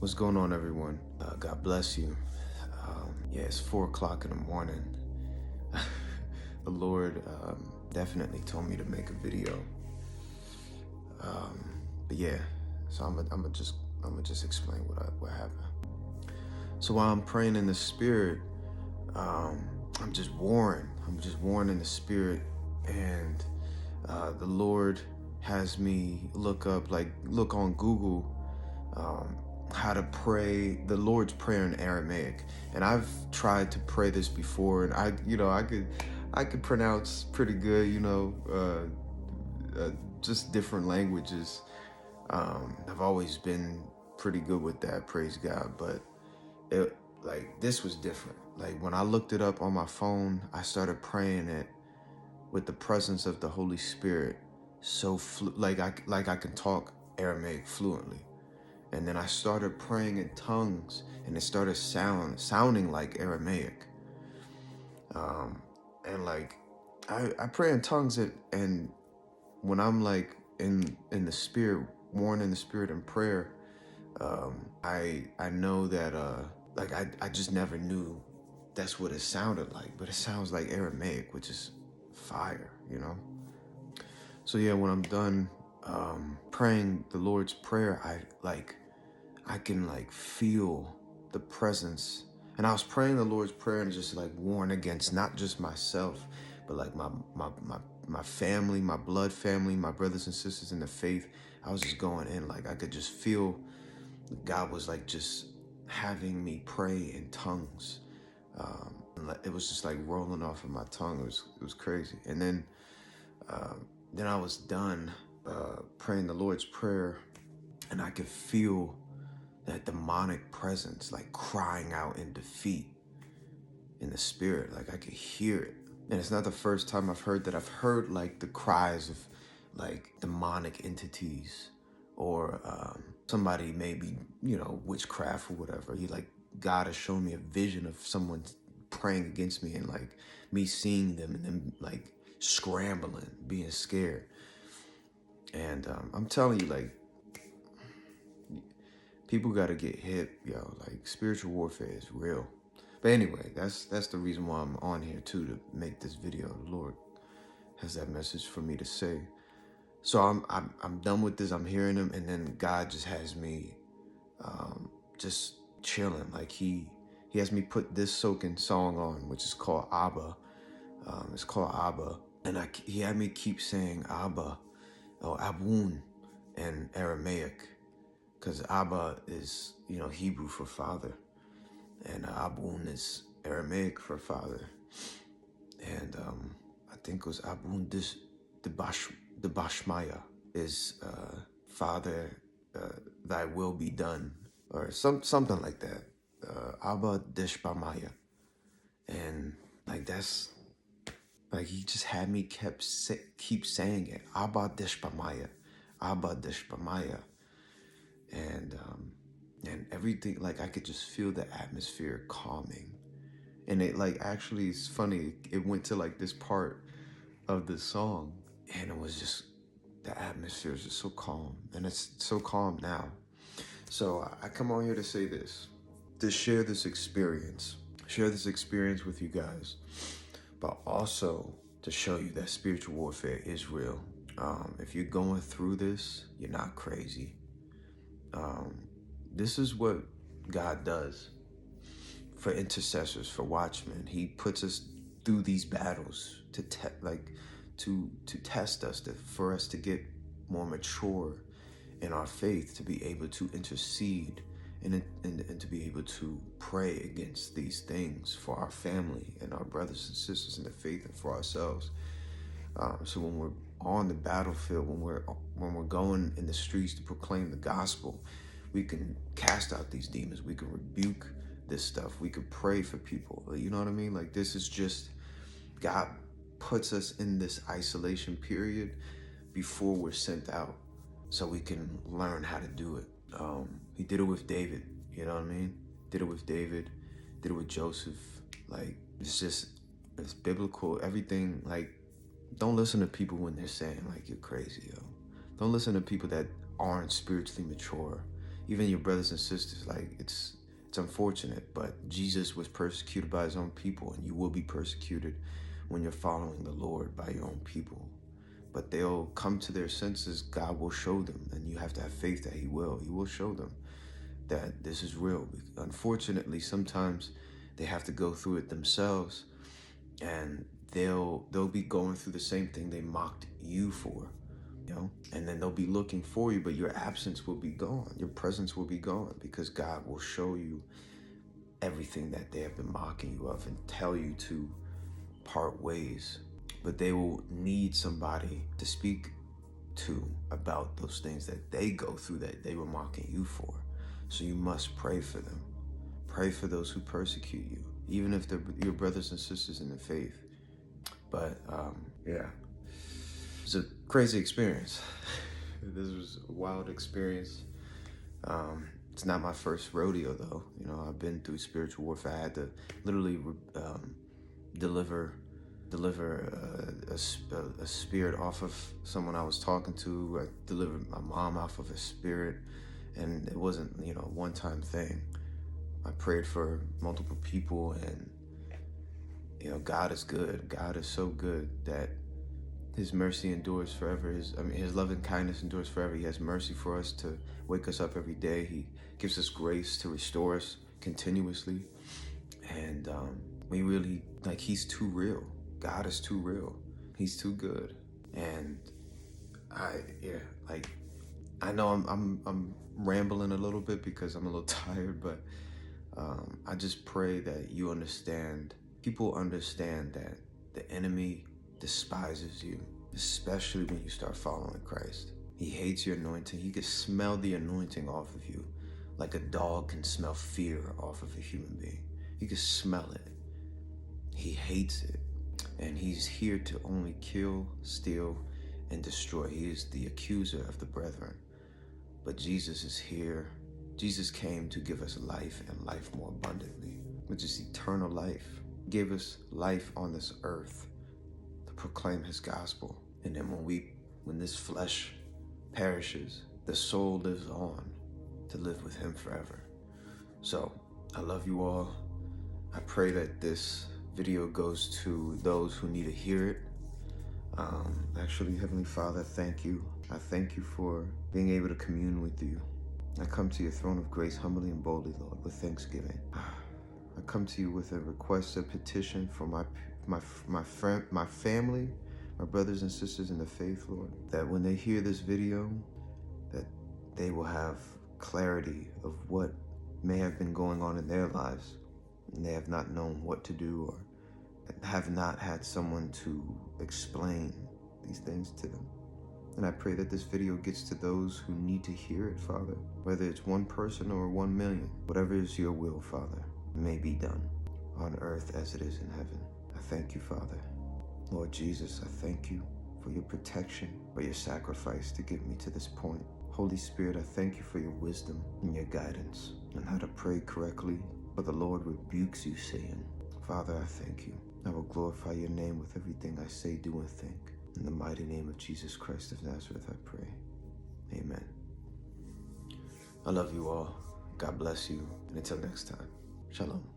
What's going on, everyone? God bless you. Yeah, it's 4 o'clock in the morning. The Lord definitely told me to make a video. But yeah, so I'm gonna just explain what happened. So while I'm praying in the spirit, I'm just warring. I'm just warring in the spirit, and the Lord has me look on Google how to pray the Lord's Prayer in Aramaic. And I've tried to pray this before, and I could pronounce pretty good, just different languages. I've always been pretty good with that, praise God. But this was different. Like when I looked it up on my phone, I started praying it with the presence of the Holy Spirit. So like I can talk Aramaic fluently. And then I started praying in tongues, and it started sounding like Aramaic. And like I pray in tongues, and when I'm like in the spirit, worn in the spirit in prayer, I know that I just never knew that's what it sounded like, but it sounds like Aramaic, which is fire, So yeah, when I'm done praying the Lord's Prayer, I can feel the presence. And I was praying the Lord's Prayer and just warn against not just myself, but like my family, my blood family, my brothers and sisters in the faith. I was just going in, I could just feel God was just having me pray in tongues. It was just rolling off of my tongue. It was crazy. And then I was done praying the Lord's Prayer, and I could feel that demonic presence crying out in defeat in the spirit. I could hear it. And it's not the first time I've heard that. I've heard the cries of demonic entities, or somebody maybe, witchcraft or whatever. God has shown me a vision of someone praying against me, and me seeing them and them scrambling, being scared. And I'm telling you, people gotta get hip, yo. Spiritual warfare is real. But anyway, that's the reason why I'm on here too, to make this video. The Lord has that message for me to say. So I'm done with this. I'm hearing him, and then God just has me just chilling. He has me put this soaking song on, which is called Abba. It's called Abba, and he had me keep saying Abba or Abun in Aramaic, because Abba is, Hebrew for father, and Abun is Aramaic for father. And I think it was Abun the Bashmaya is Father, thy will be done, or something like that. Abba Dishbamaya. And that's he just had me keep saying it. Abba Dishbamaya. Abba Dishbamaya. And everything, I could just feel the atmosphere calming. And it actually, it's funny, it went to this part of the song, and it was just, the atmosphere is just so calm, and it's so calm now. So I come on here to say this, to share this experience with you guys, but also to show you that spiritual warfare is real. If you're going through this, you're not crazy. This is what God does for intercessors, for watchmen. He puts us through these battles to test us, for us to get more mature in our faith, to be able to intercede and to be able to pray against these things for our family and our brothers and sisters in the faith, and for ourselves. So when we're on the battlefield, when we're going in the streets to proclaim the gospel, we can cast out these demons. We can rebuke this stuff. We could pray for people. You know what I mean? This is just, God puts us in this isolation period before we're sent out, so we can learn how to do it. He did it with David. You know what I mean? Did it with David. Did it with Joseph. It's biblical. Everything. Don't listen to people when they're saying you're crazy, yo. Don't listen to people that aren't spiritually mature. even your brothers and sisters. Like, it's unfortunate, but Jesus was persecuted by his own people, and you will be persecuted when you're following the Lord by your own people. But they'll come to their senses. God will show them, and you have to have faith that he will. He will show them that this is real. Unfortunately, sometimes they have to go through it themselves, and they'll be going through the same thing they mocked you for, and then they'll be looking for you, but your absence will be gone. Your presence will be gone, because God will show you everything that they have been mocking you of and tell you to part ways. But they will need somebody to speak to about those things that they go through that they were mocking you for. So you must pray for them. Pray for those who persecute you, even if they're your brothers and sisters in the faith. But yeah, it's a crazy experience. This was a wild experience. It's not my first rodeo, though. I've been through spiritual warfare. I had to literally deliver a spirit off of someone I was talking to. I delivered my mom off of a spirit, and it wasn't a one-time thing. I prayed for multiple people, and God is good. God is so good that his mercy endures forever. His loving kindness endures forever. He has mercy for us to wake us up every day. He gives us grace to restore us continuously, and we really, he's too real. God is too real. He's too good. And I know I'm rambling a little bit because I'm a little tired, but I just pray that you understand, people understand that the enemy despises you, especially when you start following Christ. He hates your anointing. He can smell the anointing off of you like a dog can smell fear off of a human being. He can smell it. He hates it. And he's here to only kill, steal, and destroy. He is the accuser of the brethren. But Jesus is here. Jesus came to give us life, and life more abundantly, which is eternal life. He gave us life on this earth to proclaim his gospel. And then when this flesh perishes, the soul lives on to live with him forever. So I love you all. I pray that this video goes to those who need to hear it. Actually, Heavenly Father, thank you. I thank you for being able to commune with you. I come to your throne of grace humbly and boldly, Lord, with thanksgiving. I come to you with a request, a petition for my family, my brothers and sisters in the faith, Lord, that when they hear this video, that they will have clarity of what may have been going on in their lives, and they have not known what to do, or have not had someone to explain these things to them. And I pray that this video gets to those who need to hear it, Father, whether it's one person or 1 million. Whatever is your will, Father, may be done on earth as it is in heaven. I thank you, Father. Lord Jesus, I thank you for your protection, for your sacrifice to get me to this point. Holy Spirit, I thank you for your wisdom and your guidance on how to pray correctly, for the Lord rebukes you, saying, Father, I thank you. I will glorify your name with everything I say, do, and think. In the mighty name of Jesus Christ of Nazareth, I pray. Amen. I love you all. God bless you. And until next time, shalom.